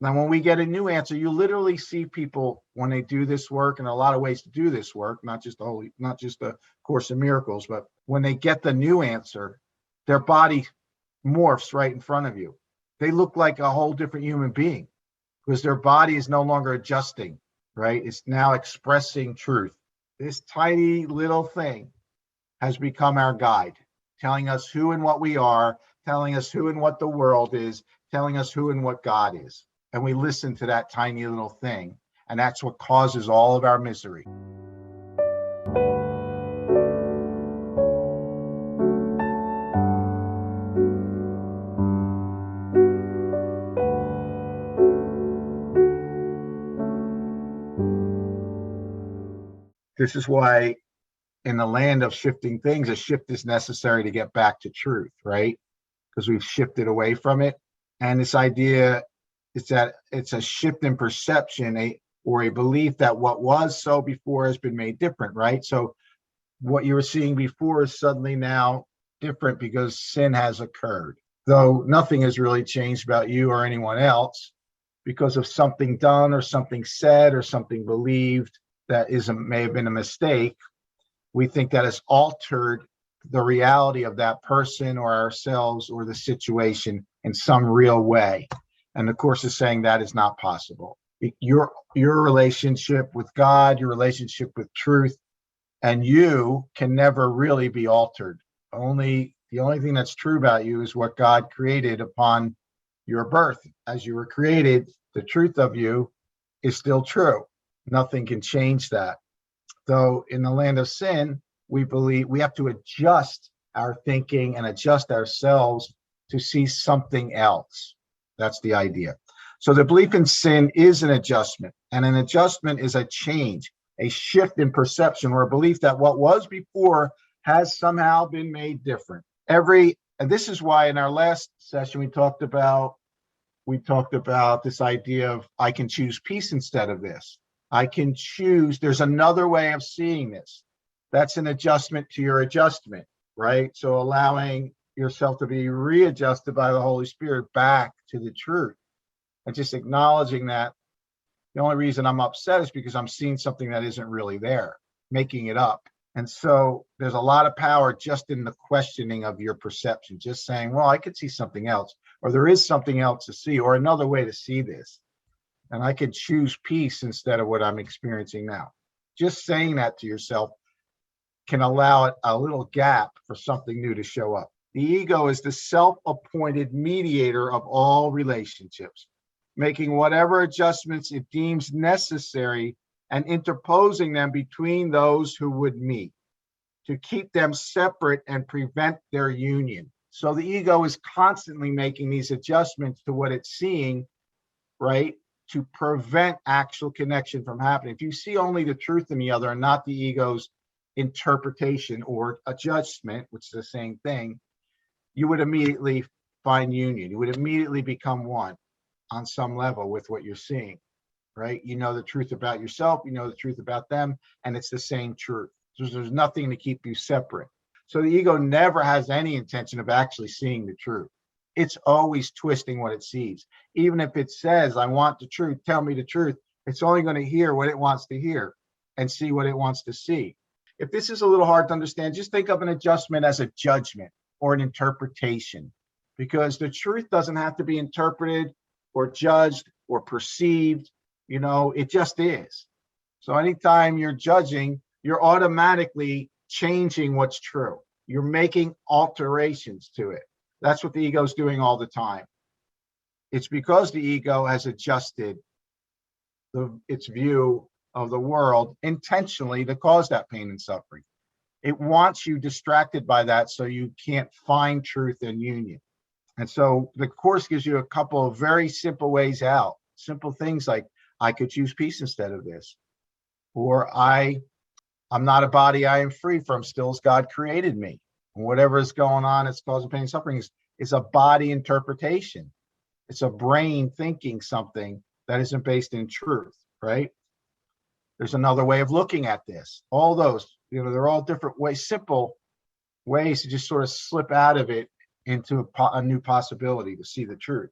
Now, when we get a new answer, you literally see people when they do this work, and a lot of ways to do this work, not just the Course in Miracles, but when they get the new answer, their body morphs right in front of you. They look like a whole different human being because their body is no longer adjusting, right? It's now expressing truth. This tiny little thing has become our guide, telling us who and what we are, telling us who and what the world is, telling us who and what God is. And we listen to that tiny little thing, and that's what causes all of our misery. This is why in the land of shifting things, a shift is necessary to get back to truth, right? Because we've shifted away from it. And this idea is that it's a shift in perception, or a belief that what was so before has been made different, right? So what you were seeing before is suddenly now different because sin has occurred. Though nothing has really changed about you or anyone else because of something done or something said or something believed that may have been a mistake. We think that has altered the reality of that person or ourselves or the situation in some real way. And the Course is saying that is not possible. Your relationship with God, your relationship with truth, and you can never really be altered. The only thing that's true about you is what God created upon your birth. As you were created, the truth of you is still true. Nothing can change that. Though in the land of sin, we believe we have to adjust our thinking and adjust ourselves to see something else. That's the idea. So the belief in sin is an adjustment, and an adjustment is a change, a shift in perception, or a belief that what was before has somehow been made different. And this is why in our last session we talked about this idea of I can choose peace instead of this. I can choose, there's another way of seeing this. That's an adjustment to your adjustment, right? So allowing yourself to be readjusted by the Holy Spirit back to the truth, and just acknowledging that the only reason I'm upset is because I'm seeing something that isn't really there, making it up. And so there's a lot of power just in the questioning of your perception, just saying, well, I could see something else, or there is something else to see, or another way to see this. And I could choose peace instead of what I'm experiencing now. Just saying that to yourself can allow it a little gap for something new to show up. The ego is the self-appointed mediator of all relationships, making whatever adjustments it deems necessary and interposing them between those who would meet to keep them separate and prevent their union. So the ego is constantly making these adjustments to what it's seeing, right, to prevent actual connection from happening. If you see only the truth in the other and not the ego's interpretation or adjustment, which is the same thing, you would immediately find union. You would immediately become one on some level with what you're seeing, right? You know the truth about yourself, you know the truth about them, and it's the same truth. So there's nothing to keep you separate. So the ego never has any intention of actually seeing the truth. It's always twisting what it sees. Even if it says, I want the truth, tell me the truth, it's only going to hear what it wants to hear and see what it wants to see. If this is a little hard to understand, just think of an adjustment as a judgment or an interpretation, because the truth doesn't have to be interpreted or judged or perceived. You know, it just is. So anytime you're judging, you're automatically changing what's true. You're making alterations to it. That's what the ego is doing all the time. It's because the ego has adjusted its view of the world intentionally to cause that pain and suffering. It wants you distracted by that so you can't find truth and union. And so the Course gives you a couple of very simple ways out. Simple things like, I could choose peace instead of this. Or I'm not a body, I am free, for I'm still as God created me. And whatever is going on, it's causing pain and suffering is a body interpretation. It's a brain thinking something that isn't based in truth, right? There's another way of looking at this. All those, they're all different ways, simple ways to just sort of slip out of it into a new possibility to see the truth.